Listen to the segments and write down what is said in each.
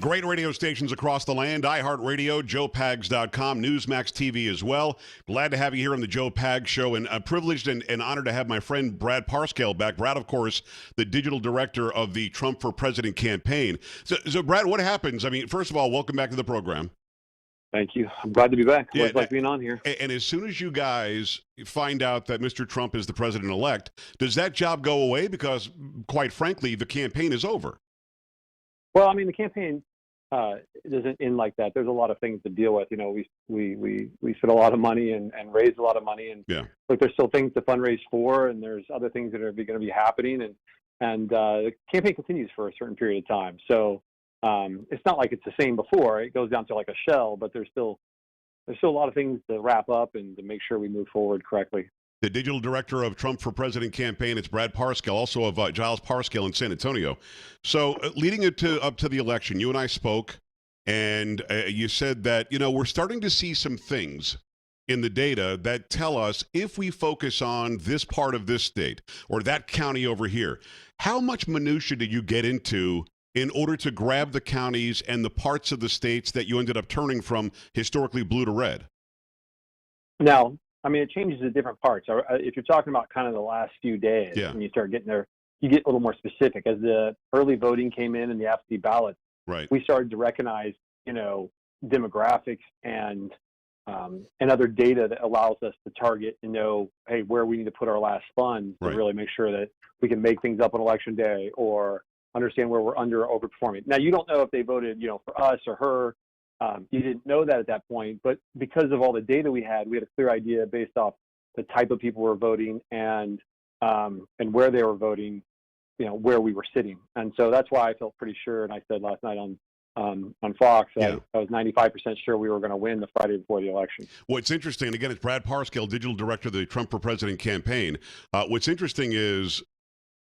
Great radio stations across the land, iHeartRadio, JoePags.com, Newsmax TV as well. Glad to have you here on the Joe Pags Show, and privileged and honored to have my friend Brad Parscale back. Brad, of course, the digital director of the Trump for President campaign. So Brad, what happens? I mean, first of all, welcome back to the program. Thank you. I'm glad to be back. Yeah, It's like being on here. And as soon as you guys find out that Mr. Trump is the president-elect, does that job go away? Because, quite frankly, the campaign is over. Well, I mean, the campaign doesn't end like that. There's a lot of things to deal with. You know, we spend a lot of money and raise a lot of money, and look, there's still things to fundraise for, and there's other things that are going to be happening, and the campaign continues for a certain period of time. So it's not like it's the same before. It goes down to like a shell, but there's still a lot of things to wrap up and to make sure we move forward correctly. The digital director of Trump for President campaign, it's Brad Parscale, also of Giles Parscale in San Antonio. So leading it up to the election, you and I spoke, and you said that, you know, we're starting to see some things in the data that tell us if we focus on this part of this state or that county over here, how much minutia did you get into in order to grab the counties and the parts of the states that you ended up turning from historically blue to red? Now, I mean, it changes at different parts. If you're talking about kind of the last few days, when you start getting there, you get a little more specific. As the early voting came in and the absentee ballots, we started to recognize, you know, demographics and other data that allows us to target and know, hey, where we need to put our last funds to really make sure that we can make things up on election day or understand where we're under or overperforming. Now, you don't know if they voted, you know, for us or her. You didn't know that at that point, but because of all the data we had a clear idea based off the type of people who were voting and where they were voting, you know, where we were sitting. And so that's why I felt pretty sure. And I said last night on Fox, I was 95% sure we were going to win the Friday before the election. What's interesting, and again, it's Brad Parscale, digital director of the Trump for President campaign. What's interesting is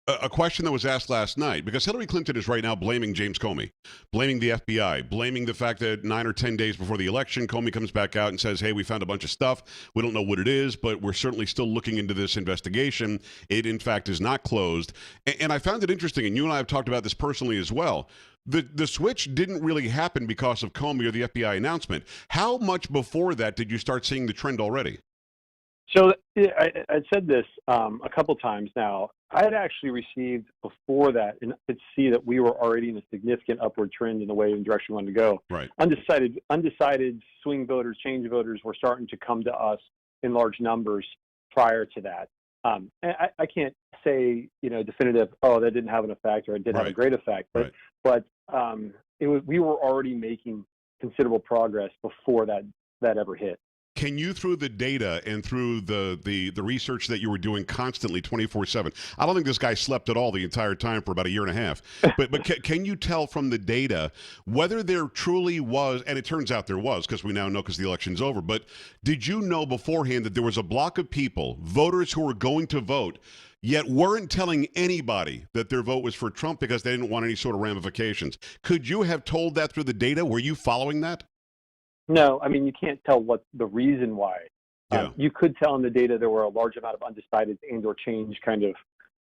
a question that was asked last night, because Hillary Clinton is right now blaming James Comey, blaming the FBI, blaming the fact that 9 or 10 days before the election, Comey comes back out and says, hey, we found a bunch of stuff. We don't know what it is, but we're certainly still looking into this investigation. It, in fact, is not closed. And I found it interesting, and you and I have talked about this personally as well. The switch didn't really happen because of Comey or the FBI announcement. How much before that did you start seeing the trend already? So I said this a couple times now. I had actually received before that and could see that we were already in a significant upward trend in the way and direction we wanted to go. Right. Undecided swing voters, change voters were starting to come to us in large numbers prior to that. And I can't say, you know, definitive, oh, that didn't have an effect or it did have a great effect. But we were already making considerable progress before that ever hit. Can you, through the data and through the research that you were doing constantly 24/7, I don't think this guy slept at all the entire time for about a year and a half, but can you tell from the data whether there truly was, and it turns out there was, because we now know because the election's over, but did you know beforehand that there was a block of people, voters who were going to vote, yet weren't telling anybody that their vote was for Trump because they didn't want any sort of ramifications? Could you have told that through the data? Were you following that? No, I mean, you can't tell what the reason why. You could tell in the data there were a large amount of undecided and or change kind of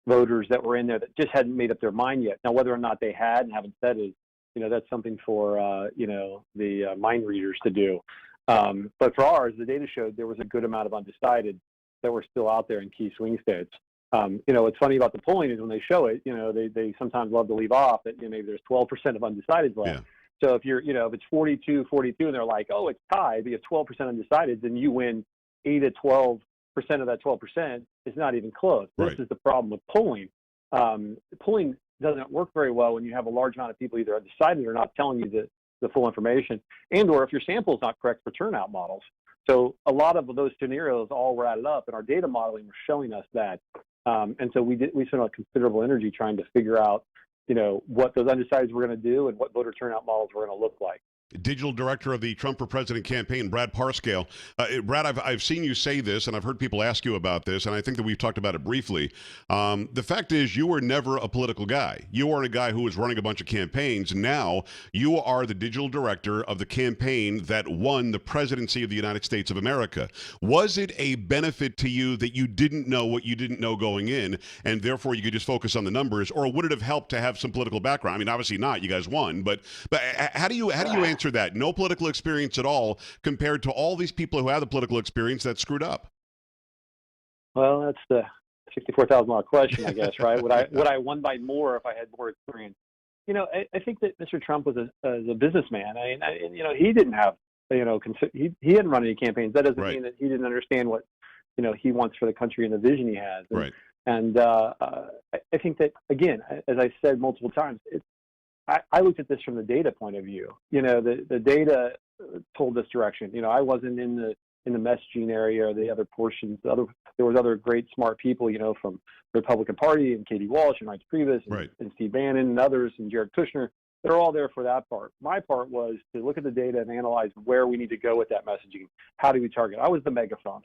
voters that were in there that just hadn't made up their mind yet. Now, whether or not they had and haven't said is, you know, that's something for, you know, the mind readers to do. But for ours, the data showed there was a good amount of undecided that were still out there in key swing states. You know, what's funny about the polling is when they show it, you know, they sometimes love to leave off that, you know, maybe there's 12% of undecideds left. Yeah. So if you're, you know, if it's 42, and they're like, oh, it's tied, but you have 12% undecided, then you win 8 to 12% of that 12%. It's not even close. This is the problem with polling. Polling doesn't work very well when you have a large amount of people either undecided or not telling you the full information, and or if your sample is not correct for turnout models. So a lot of those scenarios all were added up, and our data modeling was showing us that. And so we spent a considerable energy trying to figure out, you know, what those undecideds were going to do and what voter turnout models were going to look like. Digital director of the Trump for President campaign, Brad Parscale. Brad, I've seen you say this, and I've heard people ask you about this, and I think that we've talked about it briefly. The fact is, you were never a political guy. You weren't a guy who was running a bunch of campaigns. Now, you are the digital director of the campaign that won the presidency of the United States of America. Was it a benefit to you that you didn't know what you didn't know going in, and therefore you could just focus on the numbers, or would it have helped to have some political background? I mean, obviously not. You guys won, but how do you answer that? No political experience at all compared to all these people who have the political experience that screwed up. Well, that's the $64,000 question, I guess, right? Would I won by more if I had more experience? I think that Mr. Trump was a businessman. He didn't have, he hadn't run any campaigns. That doesn't mean that he didn't understand what, he wants for the country and the vision he has. And I think that, again, as I said multiple times, I looked at this from the data point of view. The data told this direction. I wasn't in the messaging area or the other portions. There was other great smart people, from the Republican Party and Katie Walsh and Reince Priebus and Steve Bannon and others and Jared Kushner. They're all there for that part. My part was to look at the data and analyze where we need to go with that messaging. How do we target? I was the megaphone.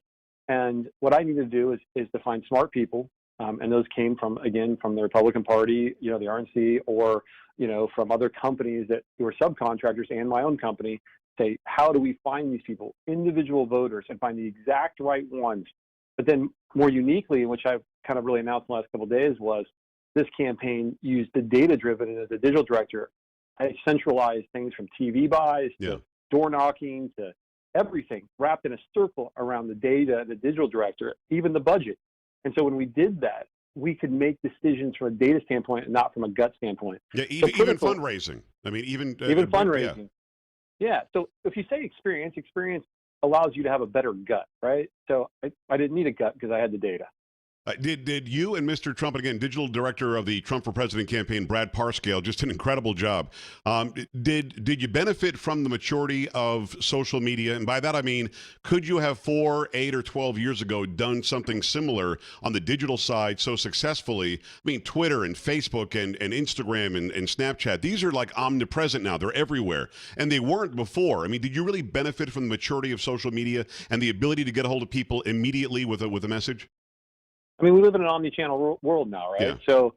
And what I needed to do is to find smart people. And those came from the Republican Party, the RNC, or, from other companies that were subcontractors and my own company, say, how do we find these people, individual voters, and find the exact right ones? But then more uniquely, which I've kind of really announced in the last couple of days, was this campaign used the data-driven, and as a digital director, I centralized things from TV buys to door knocking to everything wrapped in a circle around the data, the digital director, even the budget. And so when we did that, we could make decisions from a data standpoint and not from a gut standpoint. Yeah, even fundraising. I mean, even fundraising. Yeah. So if you say experience allows you to have a better gut, right? So I didn't need a gut because I had the data. Did you and Mr. Trump, and again, digital director of the Trump for President campaign, Brad Parscale, just an incredible job. Did you benefit from the maturity of social media? And by that, I mean, could you have 4, 8, or 12 years ago done something similar on the digital side so successfully? I mean, Twitter and Facebook and Instagram and Snapchat, these are like omnipresent now. They're everywhere. And they weren't before. I mean, did you really benefit from the maturity of social media and the ability to get a hold of people immediately with a message? I mean, we live in an omni-channel world now, right? Yeah. So,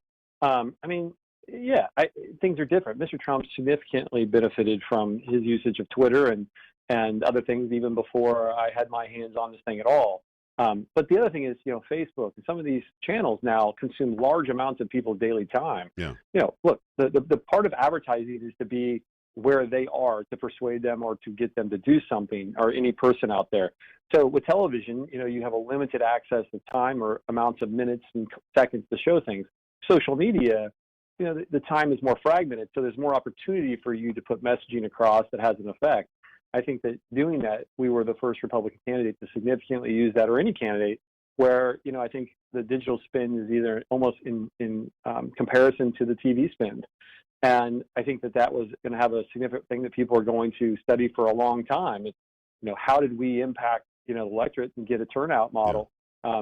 things are different. Mr. Trump significantly benefited from his usage of Twitter and other things even before I had my hands on this thing at all. But the other thing is, Facebook and some of these channels now consume large amounts of people's daily time. Yeah. Look, the part of advertising is to be where they are, to persuade them or to get them to do something, or any person out there. So with television, you have a limited access of time or amounts of minutes and seconds to show things. Social media, the time is more fragmented, so there's more opportunity for you to put messaging across that has an effect. I think that doing that, we were the first Republican candidate to significantly use that, or any candidate, where, I think the digital spend is either almost in comparison to the TV spend. And I think that was going to have a significant thing that people are going to study for a long time. It's, how did we impact, the electorate and get a turnout model? Yeah.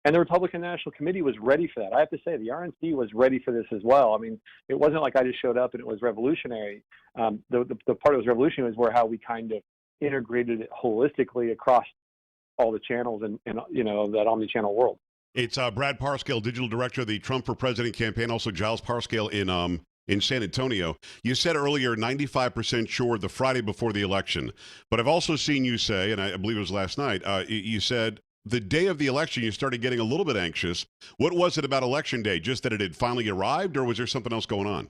And the Republican National Committee was ready for that. I have to say, the RNC was ready for this as well. I mean, it wasn't like I just showed up and it was revolutionary. The part that was revolutionary was how we kind of integrated it holistically across all the channels and that omni-channel world. It's Brad Parscale, digital director of the Trump for President campaign, also Giles Parscale in San Antonio. You said earlier 95% sure the Friday before the election, but I've also seen you say, and I believe it was last night, you said the day of the election you started getting a little bit anxious. What was it about Election Day? Just that it had finally arrived, or was there something else going on?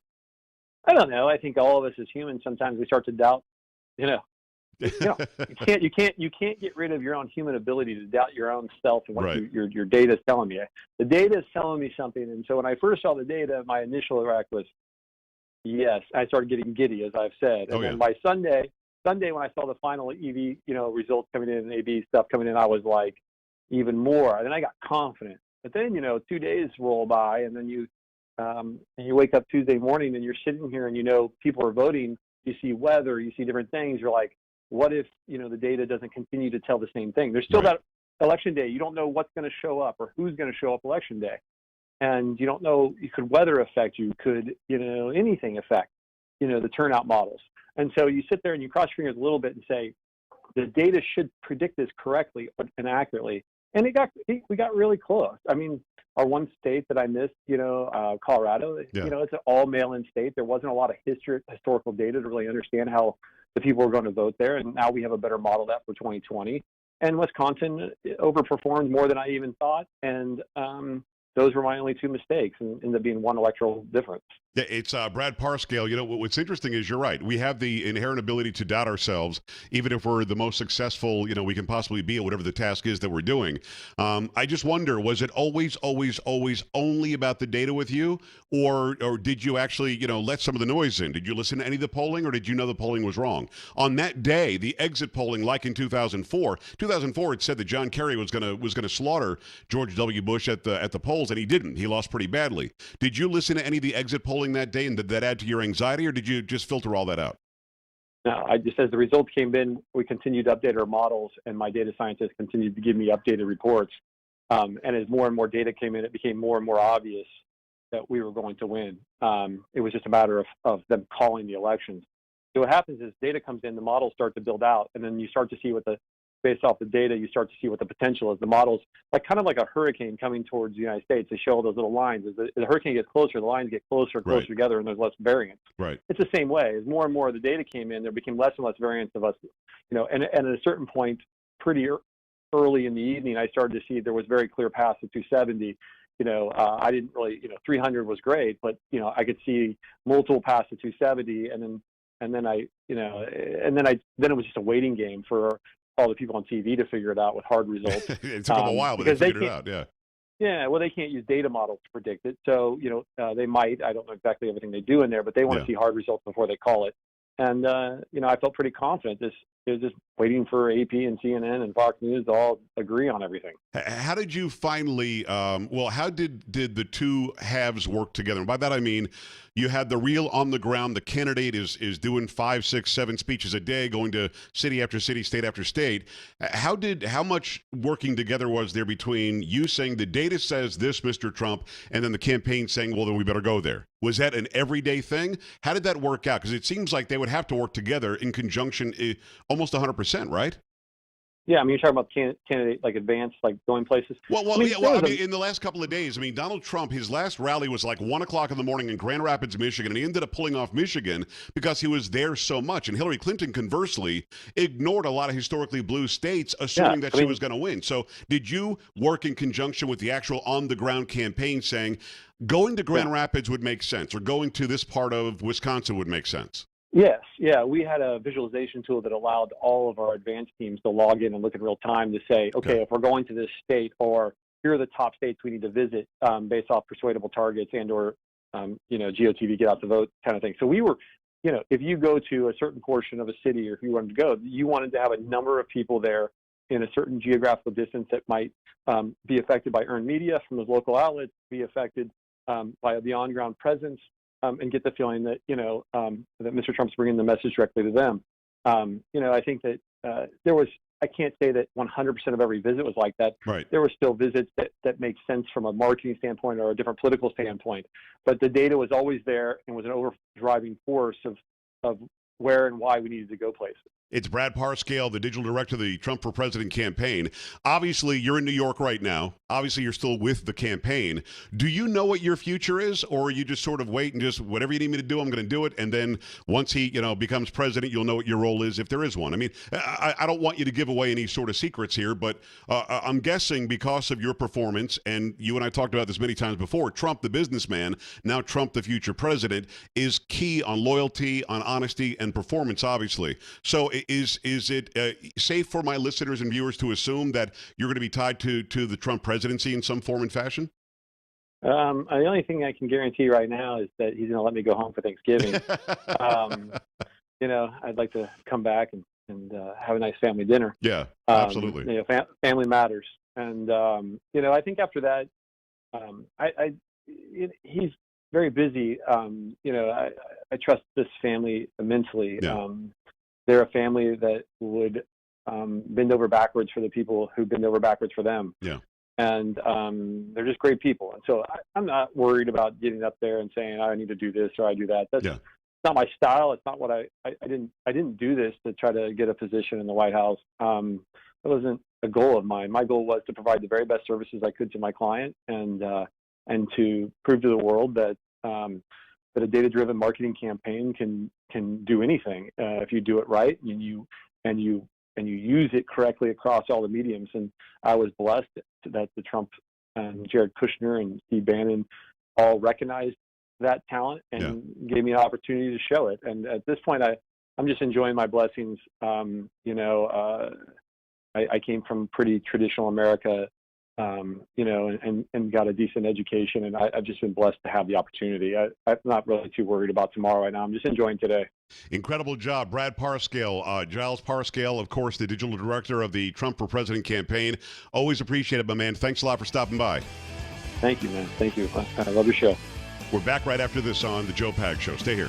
I don't know. I think all of us as humans, sometimes we start to doubt, you can't get rid of your own human ability to doubt your own self and what your data is telling you. The data is telling me something, and so when I first saw the data, my initial reaction was, yes. I started getting giddy, as I've said. And then by Sunday, when I saw the final EV, results coming in and AB stuff coming in, I was like, even more. And then I got confident. But then, 2 days roll by, and then you wake up Tuesday morning and you're sitting here and people are voting. You see weather, you see different things. You're like, what if, the data doesn't continue to tell the same thing? There's still that Election Day. You don't know what's going to show up or who's going to show up Election Day. And you don't know, could weather affect you? Could, anything affect? the turnout models. And so you sit there and you cross your fingers a little bit and say, the data should predict this correctly and accurately. And we got really close. I mean, our one state that I missed, Colorado, it's an all mail-in state. There wasn't a lot of historical data to really understand how the people were going to vote there. And now we have a better model that for 2020. And Wisconsin overperformed more than I even thought. And those were my only two mistakes, and ended up being one electoral difference. Yeah, it's Brad Parscale. What's interesting is you're right. We have the inherent ability to doubt ourselves, even if we're the most successful, we can possibly be at whatever the task is that we're doing. I just wonder, was it always only about the data with you, or did you actually, let some of the noise in? Did you listen to any of the polling, or did you know the polling was wrong? On that day, the exit polling, like in 2004, it said that John Kerry was gonna slaughter George W. Bush at the polls, and he didn't. He lost pretty badly. Did you listen to any of the exit polling that day, and did that add to your anxiety, or did you just filter all that out? No, I just, as the results came in, we continued to update our models, and my data scientists continued to give me updated reports. And as more and more data came in, it became more and more obvious that we were going to win. It was just a matter of them calling the elections. So what happens is data comes in, the models start to build out, and then you start to see based off the data, you start to see what the potential is. The models, kind of like a hurricane coming towards the United States, they show all those little lines. As the hurricane gets closer, the lines get closer and closer together, and there's less variance. Right. It's the same way. As more and more of the data came in, there became less and less variance of us, and at a certain point, pretty early in the evening, I started to see there was very clear paths to 270. I didn't really, 300 was great, but, I could see multiple paths to 270, and then it was just a waiting game for all the people on TV to figure it out with hard results. It took them a while, but they figured it out. Yeah. Yeah. Well, they can't use data models to predict it. So, they might. I don't know exactly everything they do in there, but they want to see hard results before they call it. And, I felt pretty confident. It was just waiting for AP and CNN and Fox News to all agree on everything. How did you finally, how did the two halves work together? And by that I mean, you had the real on the ground, the candidate is doing 5, 6, 7 speeches a day, going to city after city, state after state. How much working together was there between you saying the data says this, Mr. Trump, and then the campaign saying, well, then we better go there? Was that an everyday thing? How did that work out? Because it seems like they would have to work together in conjunction almost 100%, right? Yeah, I mean, you're talking about candidate, advanced, going places. Well, in the last couple of days, Donald Trump, his last rally was 1 o'clock in the morning in Grand Rapids, Michigan, and he ended up pulling off Michigan because he was there so much. And Hillary Clinton, conversely, ignored a lot of historically blue states, assuming that she was going to win. So did you work in conjunction with the actual on-the-ground campaign saying, going to Grand Rapids would make sense, or going to this part of Wisconsin would make sense? Yes. Yeah. We had a visualization tool that allowed all of our advanced teams to log in and look in real time to say, okay, if we're going to this state, or here are the top states we need to visit based off persuadable targets and or, GOTV, get out the vote kind of thing. So we were, if you go to a certain portion of a city, or if you wanted to go, you wanted to have a number of people there in a certain geographical distance that might be affected by earned media from those local outlets, be affected by the on-ground presence, and get the feeling that, that Mr. Trump's bringing the message directly to them. I think that I can't say that 100% of every visit was like that. Right. There were still visits that make sense from a marketing standpoint or a different political standpoint, but the data was always there and was an overdriving force of where and why we needed to go places. It's Brad Parscale, the digital director of the Trump for President campaign. Obviously, you're in New York right now. Obviously, you're still with the campaign. Do you know what your future is, or are you just sort of wait and just whatever you need me to do, I'm going to do it, and then once he, becomes president, you'll know what your role is if there is one? I mean, I don't want you to give away any sort of secrets here, but I'm guessing because of your performance, and you and I talked about this many times before, Trump the businessman, now Trump the future president, is key on loyalty, on honesty, and performance, obviously. So is it safe for my listeners and viewers to assume that you're going to be tied to the Trump presidency in some form and fashion? The only thing I can guarantee right now is that he's going to let me go home for Thanksgiving. I'd like to come back and have a nice family dinner. Yeah, absolutely. Family matters. And, I think after that, he's very busy. I trust this family immensely. Yeah. They're a family that would bend over backwards for the people who bend over backwards for them. Yeah. And they're just great people. And so I'm not worried about getting up there and saying, I need to do this or I do that. not my style. It's not what I didn't do this to try to get a position in the White House. It wasn't a goal of mine. My goal was to provide the very best services I could to my client, and to prove to the world that that a data-driven marketing campaign can do anything if you do it right and you use it correctly across all the mediums. And I was blessed that the Trump and Jared Kushner and Steve Bannon all recognized that talent and gave me an opportunity to show it. And at this point, I'm just enjoying my blessings. I came from pretty traditional America, and got a decent education, and I've just been blessed to have the opportunity. I'm not really too worried about tomorrow right now. I'm just enjoying today. Incredible job, Brad Parscale. Giles Parscale, of course, the digital director of the Trump for President campaign. Always appreciate it, my man. Thanks a lot for stopping by. Thank you, man. Thank you. I love your show. We're back right after this on The Joe Pag Show. Stay here.